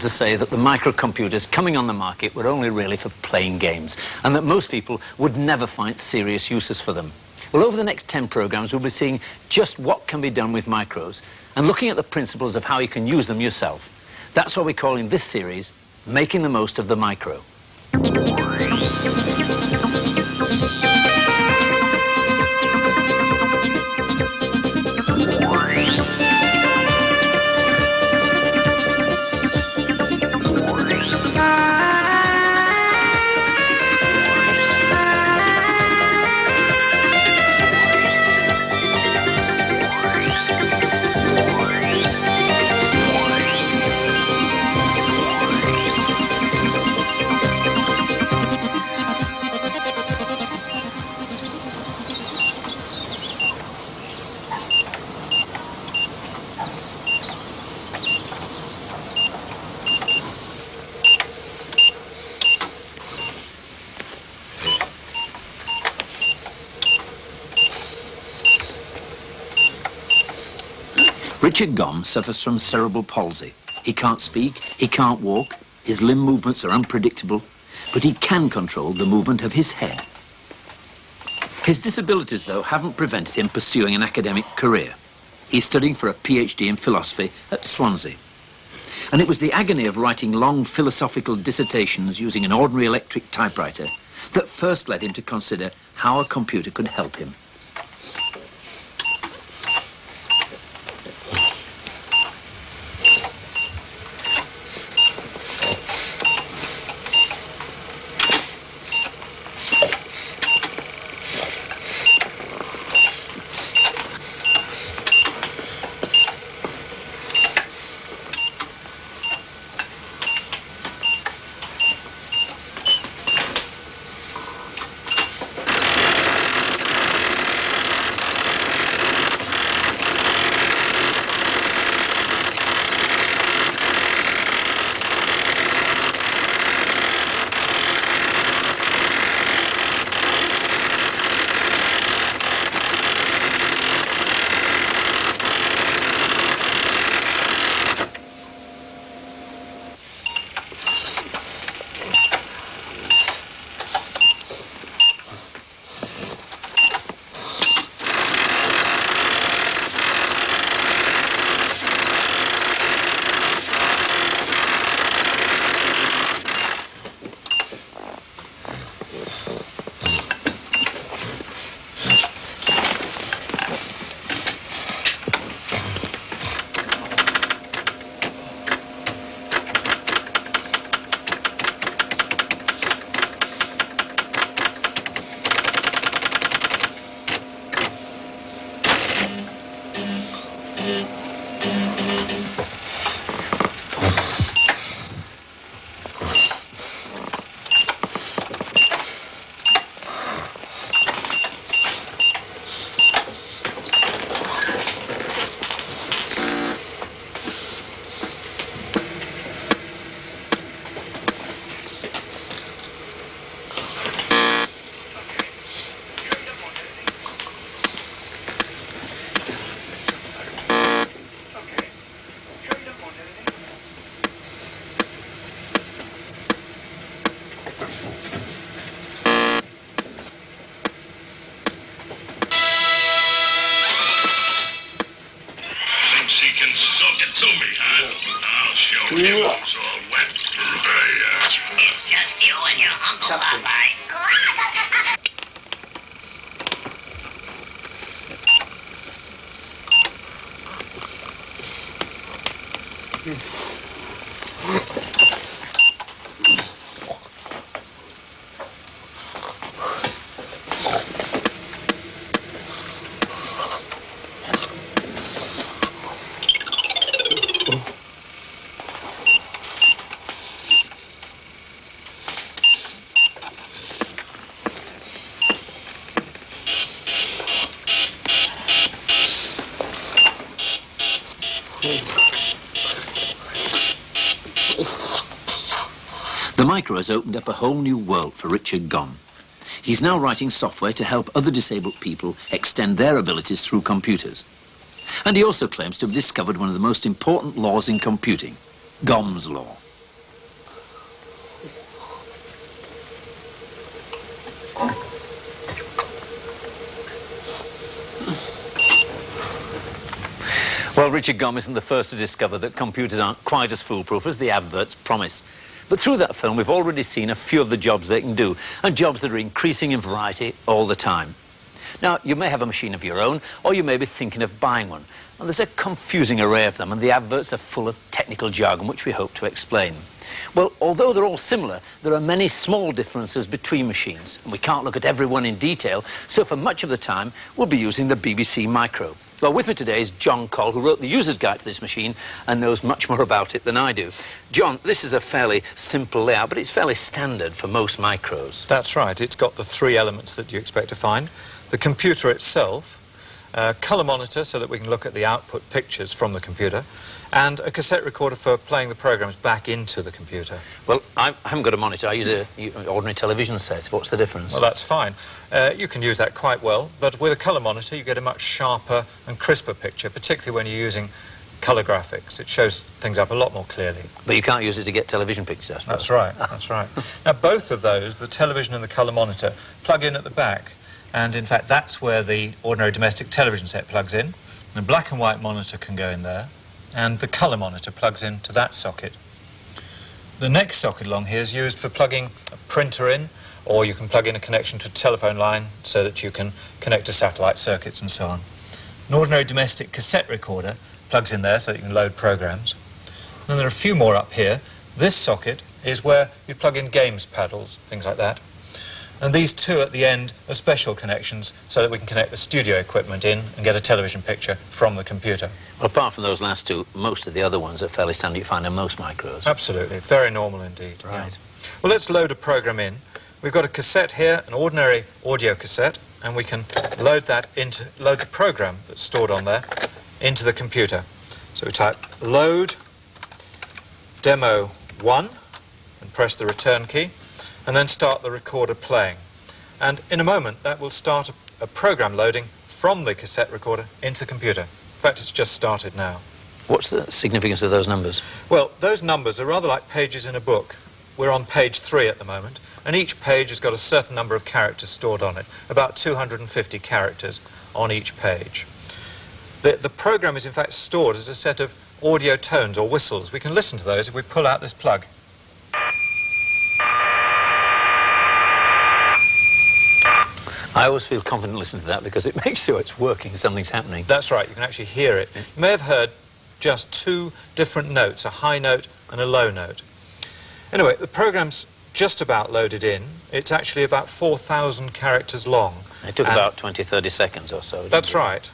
to say that the microcomputers coming on the market were only really for playing games, and that most people would never find serious uses for them. Well, over the next 10 programs, we'll be seeing just what can be done with micros and looking at the principles of how you can use them yourself. That's what we're calling this series, Making the Most of the Micro. Richard Gomm suffers from cerebral palsy. He can't speak, he can't walk, his limb movements are unpredictable, but he can control the movement of his head. His disabilities, though, haven't prevented him pursuing an academic career. He's studying for a PhD in philosophy at Swansea. And it was the agony of writing long philosophical dissertations using an ordinary electric typewriter that first led him to consider how a computer could help him. She can suck it to me, huh? I'll show you who's all wet. It's just you and your Uncle Popeye. The micro has opened up a whole new world for Richard Gomm. He's now writing software to help other disabled people extend their abilities through computers. And he also claims to have discovered one of the most important laws in computing, Gomm's law. Well, Richard Gombe isn't the first to discover that computers aren't quite as foolproof as the adverts promise. But through that film, we've already seen a few of the jobs they can do, and jobs that are increasing in variety all the time. Now, you may have a machine of your own, or you may be thinking of buying one. And there's a confusing array of them, and the adverts are full of technical jargon, which we hope to explain. Well, although they're all similar, there are many small differences between machines, and we can't look at every one in detail, so for much of the time, we'll be using the BBC Micro. Well, with me today is John Coll, who wrote the user's guide to this machine and knows much more about it than I do. John, this is a fairly simple layout, but it's fairly standard for most micros. That's right. It's got the three elements that you expect to find. The computer itself, a colour monitor so that we can look at the output pictures from the computer, and a cassette recorder for playing the programs back into the computer. Well, I haven't got a monitor. I use an ordinary television set. What's the difference? Well, that's fine. You can use that quite well, but with a colour monitor you get a much sharper and crisper picture, particularly when you're using colour graphics. It shows things up a lot more clearly. But you can't use it to get television pictures, I suppose. That's right, that's right. Now, both of those, the television and the colour monitor, plug in at the back. And in fact, that's where the ordinary domestic television set plugs in. The black and white monitor can go in there, and the colour monitor plugs into that socket. The next socket along here is used for plugging a printer in, or you can plug in a connection to a telephone line so that you can connect to satellite circuits and so on. An ordinary domestic cassette recorder plugs in there so that you can load programs. Then there are a few more up here. This socket is where you plug in games paddles, things like that. And these two at the end are special connections so that we can connect the studio equipment in and get a television picture from the computer. Well, apart from those last two, most of the other ones are fairly standard you find in most micros. Absolutely. Very normal indeed. Right. Yeah. Well, let's load a program in. We've got a cassette here, an ordinary audio cassette, and we can load the program that's stored on there into the computer. So we type load demo 1 and press the return key, and then start the recorder playing. And in a moment, that will start a program loading from the cassette recorder into the computer. In fact, it's just started now. What's the significance of those numbers? Well, those numbers are rather like pages in a book. We're on page 3 at the moment, and each page has got a certain number of characters stored on it, about 250 characters on each page. The program is in fact stored as a set of audio tones or whistles. We can listen to those if we pull out this plug. I always feel confident listening to that because it makes sure it's working, something's happening. That's right, you can actually hear it. You may have heard just two different notes, a high note and a low note. Anyway, the program's just about loaded in. It's actually about 4,000 characters long. It took about 20, 30 seconds or so. That's right.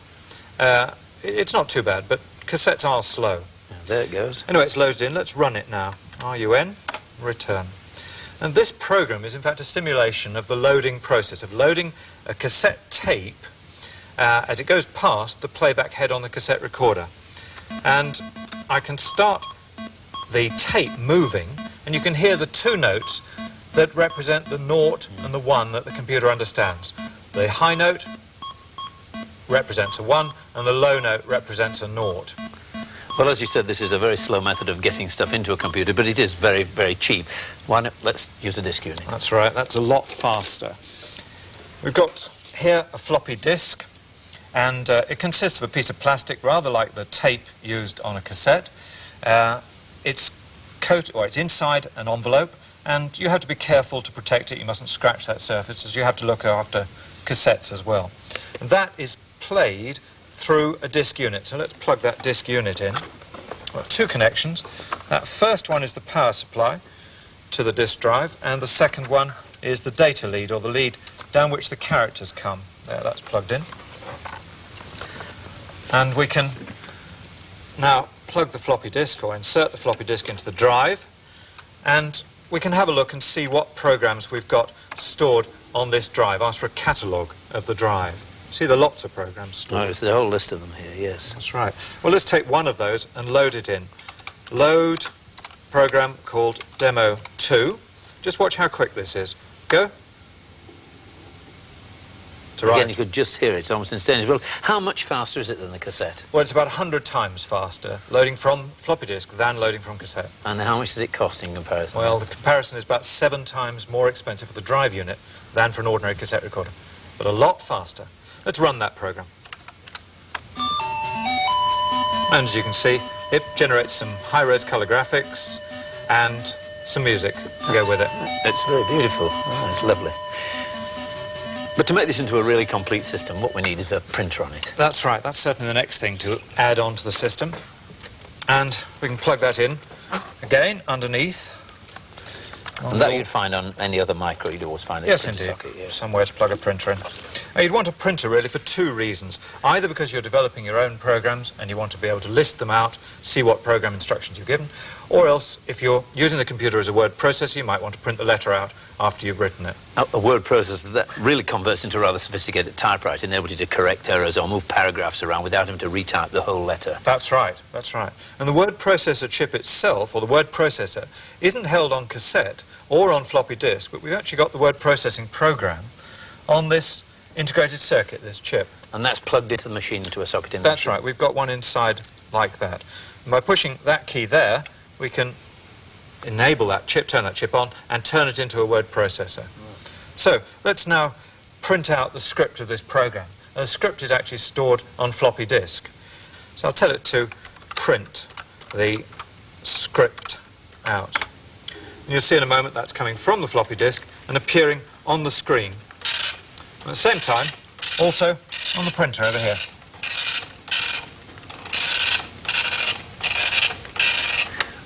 It's not too bad, but cassettes are slow. Yeah, there it goes. Anyway, it's loaded in. Let's run it now. RUN, return. And this program is in fact a simulation of the loading process, of loading a cassette tape as it goes past the playback head on the cassette recorder. And I can start the tape moving, and you can hear the two notes that represent the 0 and the 1 that the computer understands. The high note represents a 1, and the low note represents a 0. Well, as you said, this is a very slow method of getting stuff into a computer, but it is very, very cheap. Why not? Let's use a disk unit. That's right, that's a lot faster. We've got here a floppy disk, and it consists of a piece of plastic, rather like the tape used on a cassette. It's inside an envelope, and you have to be careful to protect it. You mustn't scratch that surface, as you have to look after cassettes as well. And that is played through a disk unit. So let's plug that disk unit in. We've got two connections. That first one is the power supply to the disk drive, and the second one is the data lead, or the lead down which the characters come. There, that's plugged in. And we can now plug the floppy disk, or insert the floppy disk into the drive, and we can have a look and see what programs we've got stored on this drive. Ask for a catalogue of the drive. See, there are lots of programs stored. Oh, it's the whole list of them here, yes. That's right. Well, let's take one of those and load it in. Load program called Demo 2. Just watch how quick this is. Go. Again, you could just hear it almost instantaneously. Well, how much faster is it than the cassette? Well, it's about 100 times faster loading from floppy disk than loading from cassette. And how much does it cost in comparison? Well, the comparison is about 7 times more expensive for the drive unit than for an ordinary cassette recorder, but a lot faster. Let's run that program. And as you can see, it generates some high-res colour graphics and some music to go with it. It's very beautiful. Oh, it's lovely. But to make this into a really complete system, what we need is a printer on it. That's right. That's certainly the next thing to add on to the system. And we can plug that in again underneath. And that you'd find on any other micro, you'd always find a Yes, printer indeed. socket. Yeah. Somewhere to plug a printer in. Now, you'd want a printer really for two reasons. Either because you're developing your own programs and you want to be able to list them out, see what program instructions you've given, or else if you're using the computer as a word processor, you might want to print the letter out after you've written it. A word processor that really converts into a rather sophisticated typewriter, enables you to correct errors or move paragraphs around without having to retype the whole letter. That's right, that's right. And the word processor chip itself, or the word processor, isn't held on cassette or on floppy disk, but we've actually got the word processing program on this integrated circuit, this chip. And that's plugged into the machine, into a socket in the That's right, we've got one inside like that. And by pushing that key there, we can enable that chip, turn that chip on, and turn it into a word processor. So, let's now print out the script of this program. And the script is actually stored on floppy disk. So I'll tell it to print the script out. And you'll see in a moment that's coming from the floppy disk and appearing on the screen. At the same time, also on the printer over here.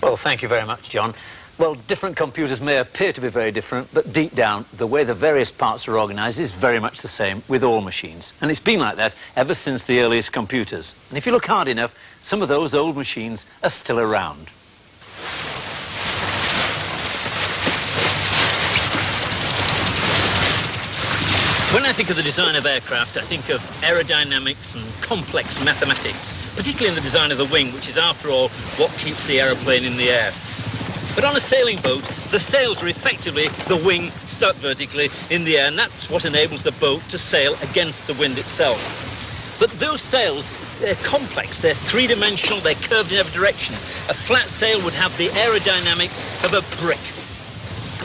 Well, thank you very much, John. Well, different computers may appear to be very different, but deep down, the way the various parts are organised is very much the same with all machines. And it's been like that ever since the earliest computers. And if you look hard enough, some of those old machines are still around. When I think of the design of aircraft, I think of aerodynamics and complex mathematics, particularly in the design of the wing, which is, after all, what keeps the aeroplane in the air. But on a sailing boat, the sails are effectively the wing stuck vertically in the air, and that's what enables the boat to sail against the wind itself. But those sails, they're complex, they're three-dimensional, they're curved in every direction. A flat sail would have the aerodynamics of a brick.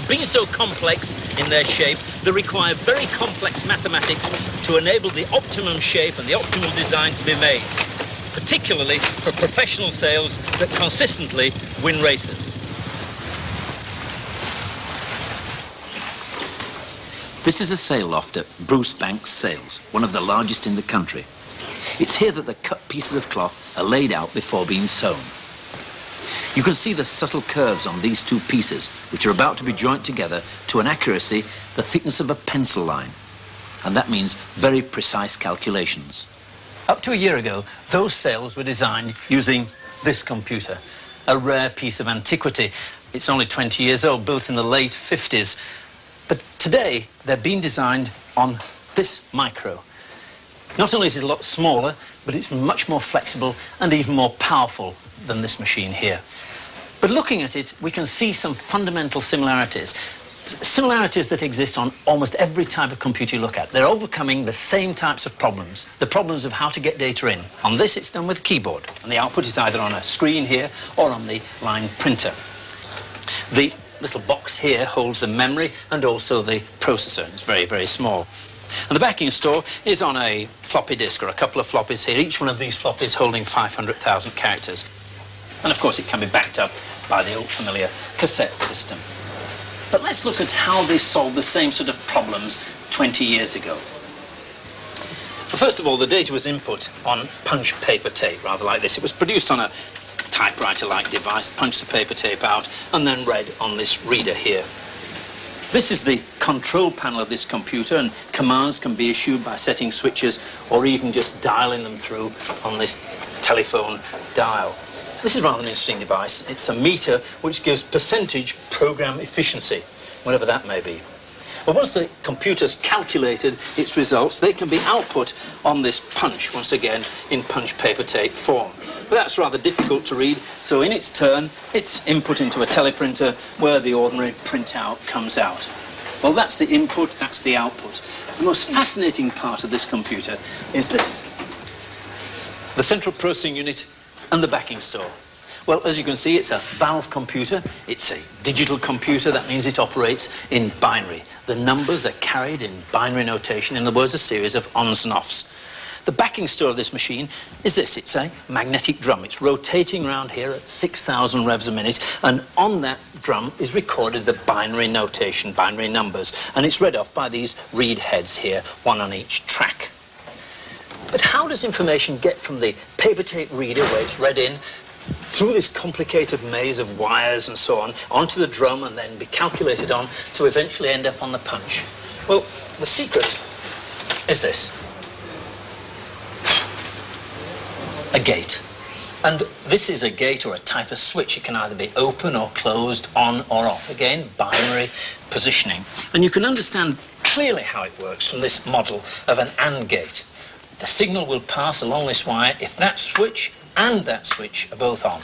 Being so complex in their shape, they require very complex mathematics to enable the optimum shape and the optimal design to be made, particularly for professional sails that consistently win races. This is a sail loft at Bruce Banks Sails, one of the largest in the country. It's here that the cut pieces of cloth are laid out before being sewn. You can see the subtle curves on these two pieces, which are about to be joined together to an accuracy the thickness of a pencil line. And that means very precise calculations. Up to a year ago, those sails were designed using this computer, a rare piece of antiquity. It's only 20 years old, built in the late 50s. But today, they're being designed on this micro. Not only is it a lot smaller, but it's much more flexible and even more powerful than this machine here. But looking at it, we can see some fundamental similarities. Similarities that exist on almost every type of computer you look at. They're overcoming the same types of problems, the problems of how to get data in. On this, it's done with a keyboard, and the output is either on a screen here or on the line printer. The little box here holds the memory and also the processor. It's very, very small. And the backing store is on a floppy disk, or a couple of floppies here, each one of these floppies holding 500,000 characters. And of course it can be backed up by the old familiar cassette system. But let's look at how they solved the same sort of problems 20 years ago. Well, first of all, the data was input on punch paper tape, rather like this. It was produced on a typewriter-like device, punched the paper tape out, and then read on this reader here. This is the control panel of this computer, and commands can be issued by setting switches or even just dialing them through on this telephone dial. This is rather an interesting device. It's a meter which gives percentage program efficiency, whatever that may be. Well, once the computer's calculated its results, they can be output on this punch, once again in punch paper tape form. But that's rather difficult to read, so in its turn, it's input into a teleprinter where the ordinary printout comes out. Well, that's the input, that's the output. The most fascinating part of this computer is this: the central processing unit and the backing store. Well, as you can see, it's a valve computer. It's a digital computer. That means it operates in binary. The numbers are carried in binary notation. In other words, a series of ons and offs. the backing store of this machine is this. It's a magnetic drum. It's rotating around here at 6,000 revs a minute, and on that drum is recorded the binary notation, binary numbers, and it's read off by these read heads here, one on each track. But how does information get from the paper tape reader, where it's read in, through this complicated maze of wires and so on, onto the drum and then be calculated on to eventually end up on the punch? Well, the secret is this. A gate. And this is a gate or a type of switch. It can either be open or closed, on or off. Again, binary positioning. And you can understand clearly how it works from this model of an AND gate. The signal will pass along this wire if that switch and that switch are both on.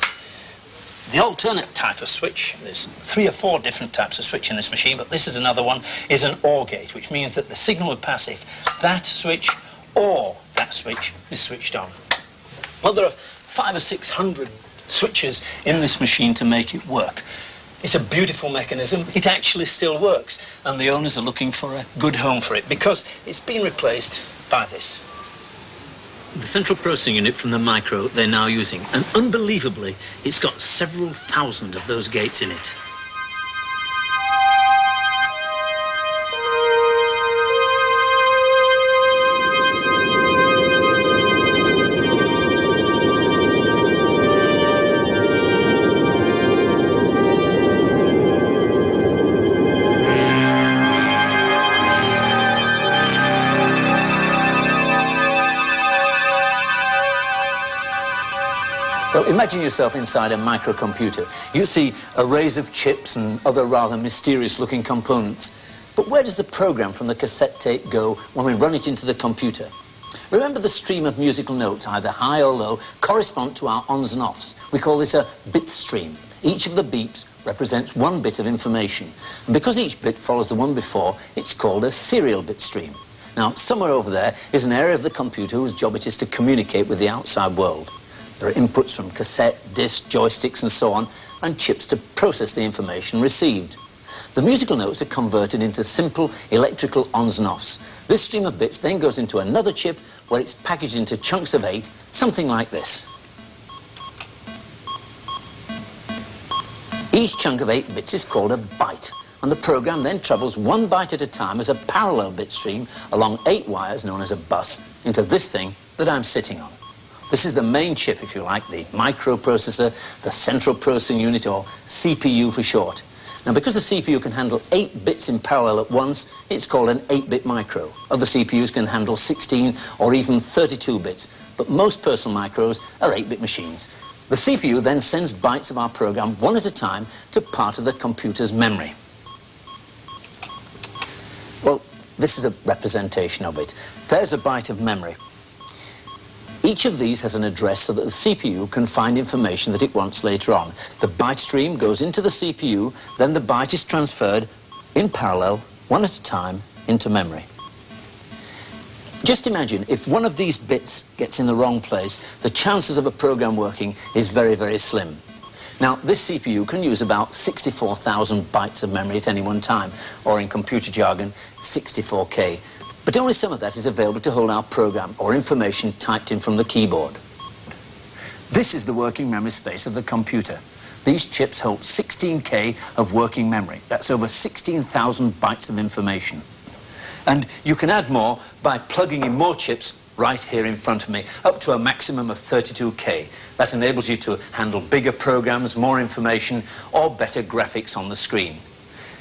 The alternate type of switch, there's 3 or 4 different types of switch in this machine, but this is another one, is an OR gate, which means that the signal will pass if that switch or that switch is switched on. Well, there are 500 or 600 switches in this machine to make it work. It's a beautiful mechanism. It actually still works, and the owners are looking for a good home for it because it's been replaced by this. The central processing unit from the Micro they're now using, and unbelievably, it's got several thousand of those gates in it. Well, imagine yourself inside a microcomputer. You see arrays of chips and other rather mysterious-looking components. But where does the program from the cassette tape go when we run it into the computer? Remember, the stream of musical notes, either high or low, correspond to our ons and offs. We call this a bit stream. Each of the beeps represents one bit of information. And because each bit follows the one before, it's called a serial bit stream. Now, somewhere over there is an area of the computer whose job it is to communicate with the outside world. There are inputs from cassette, disc, joysticks and so on, and chips to process the information received. The musical notes are converted into simple electrical ons and offs. This stream of bits then goes into another chip where it's packaged into chunks of 8, something like this. Each chunk of 8 bits is called a byte, and the program then travels 1 byte at a time as a parallel bit stream along 8 wires known as a bus into this thing that I'm sitting on. This is the main chip, if you like, the microprocessor, the central processing unit, or CPU for short. Now, because the CPU can handle 8 bits in parallel at once, it's called an 8-bit micro. Other CPUs can handle 16 or even 32 bits, but most personal micros are 8-bit machines. The CPU then sends bytes of our program one at a time to part of the computer's memory. Well, this is a representation of it. There's a byte of memory. Each of these has an address so that the CPU can find information that it wants later on. The byte stream goes into the CPU, then the byte is transferred in parallel, one at a time, into memory. Just imagine if one of these bits gets in the wrong place, the chances of a program working is very, very slim. Now, this CPU can use about 64,000 bytes of memory at any one time, or in computer jargon, 64K. But only some of that is available to hold our program or information typed in from the keyboard. This is the working memory space of the computer. These chips hold 16K of working memory. That's over 16,000 bytes of information. And you can add more by plugging in more chips right here in front of me, up to a maximum of 32K. That enables you to handle bigger programs, more information, or better graphics on the screen.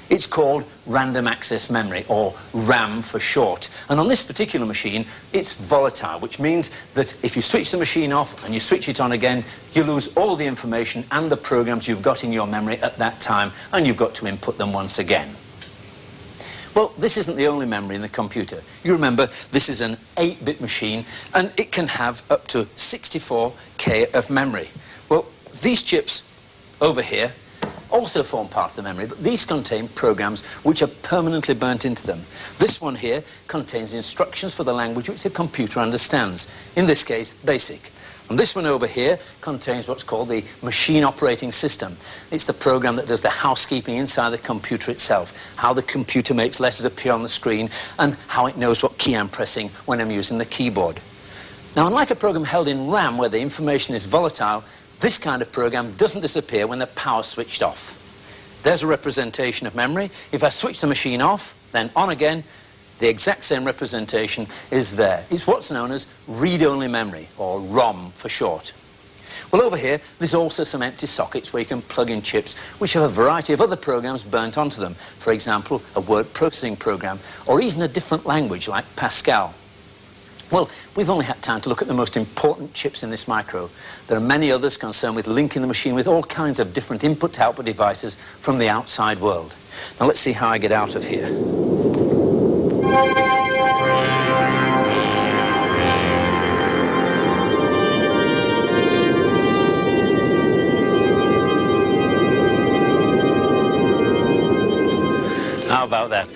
It's called random access memory, or RAM for short. And on this particular machine, it's volatile, which means that if you switch the machine off and you switch it on again, you lose all the information and the programs you've got in your memory at that time, and you've got to input them once again. Well, this isn't the only memory in the computer. You remember, this is an 8-bit machine, and it can have up to 64K of memory. Well, these chips over here also form part of the memory, but these contain programs which are permanently burnt into them. This one here contains instructions for the language which the computer understands, in this case, BASIC. And this one over here contains what's called the machine operating system. It's the program that does the housekeeping inside the computer itself, how the computer makes letters appear on the screen, and how it knows what key I'm pressing when I'm using the keyboard. Now, unlike a program held in RAM where the information is volatile, this kind of program doesn't disappear when the power's switched off. There's a representation of memory. If I switch the machine off, then on again, the exact same representation is there. It's what's known as read-only memory, or ROM for short. Well, over here, there's also some empty sockets where you can plug in chips which have a variety of other programs burnt onto them. For example, a word processing program, or even a different language like Pascal. Well, we've only had time to look at the most important chips in this micro. There are many others concerned with linking the machine with all kinds of different input-output devices from the outside world. Now, let's see how I get out of here. How about that?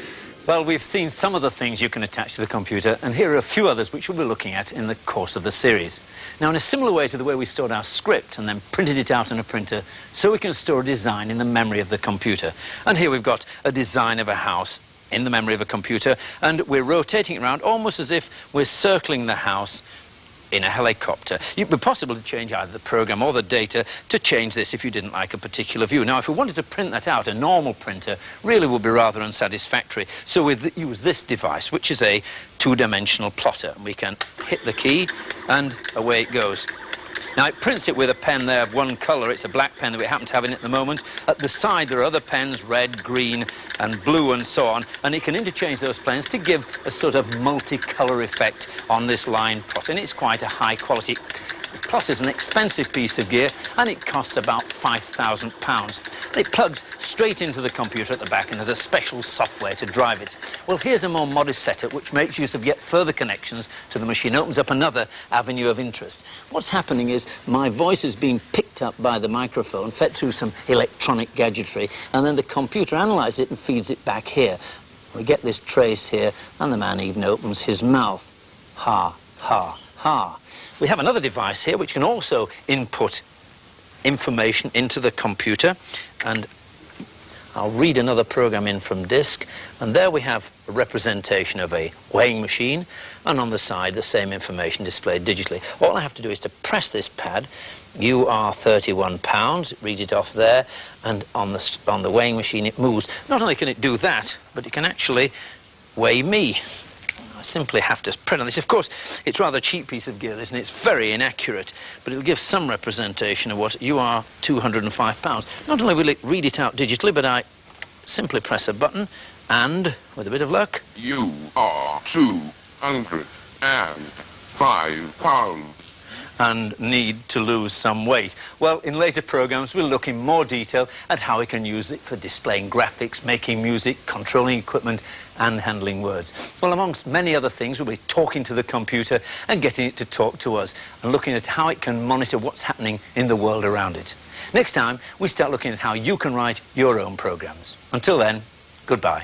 Well, we've seen some of the things you can attach to the computer, and here are a few others which we'll be looking at in the course of the series. Now, in a similar way to the way we stored our script and then printed it out on a printer, so we can store a design in the memory of the computer. And here we've got a design of a house in the memory of a computer, and we're rotating it around almost as if we're circling the house in a helicopter. It would be possible to change either the program or the data to change this if you didn't like a particular view. Now, if we wanted to print that out, a normal printer really would be rather unsatisfactory. So we use this device, which is a two-dimensional plotter. We can hit the key, and away it goes. Now, it prints it with a pen there of one colour. It's a black pen that we happen to have in at the moment. At the side, there are other pens, red, green, and blue, and so on. And it can interchange those pens to give a sort of multicolour effect on this line plot. And it's quite a high quality. The plotter is an expensive piece of gear, and it costs about £5,000. It plugs straight into the computer at the back, and there's a special software to drive it. Well, here's a more modest setup which makes use of yet further connections to the machine, opens up another avenue of interest. What's happening is my voice is being picked up by the microphone, fed through some electronic gadgetry, and then the computer analyzes it and feeds it back here. We get this trace here, and the man even opens his mouth. Ha, ha, ha. We have another device here which can also input information into the computer, and I'll read another program in from disk, and there we have a representation of a weighing machine, and on the side the same information displayed digitally. All I have to do is to press this pad. You are 31 pounds, it reads it off there, and on the weighing machine it moves. Not only can it do that, but it can actually weigh me. I simply have to print on this. Of course, it's a rather cheap piece of gear, isn't it? It's very inaccurate, but it'll give some representation of what you are, 205 pounds. Not only will it read it out digitally, but I simply press a button, and, with a bit of luck... You are 205 pounds. And need to lose some weight. Well, in later programs, we'll look in more detail at how we can use it for displaying graphics, making music, controlling equipment, and handling words. Well, amongst many other things, we'll be talking to the computer and getting it to talk to us, and looking at how it can monitor what's happening in the world around it. Next time, we start looking at how you can write your own programs. Until then, goodbye.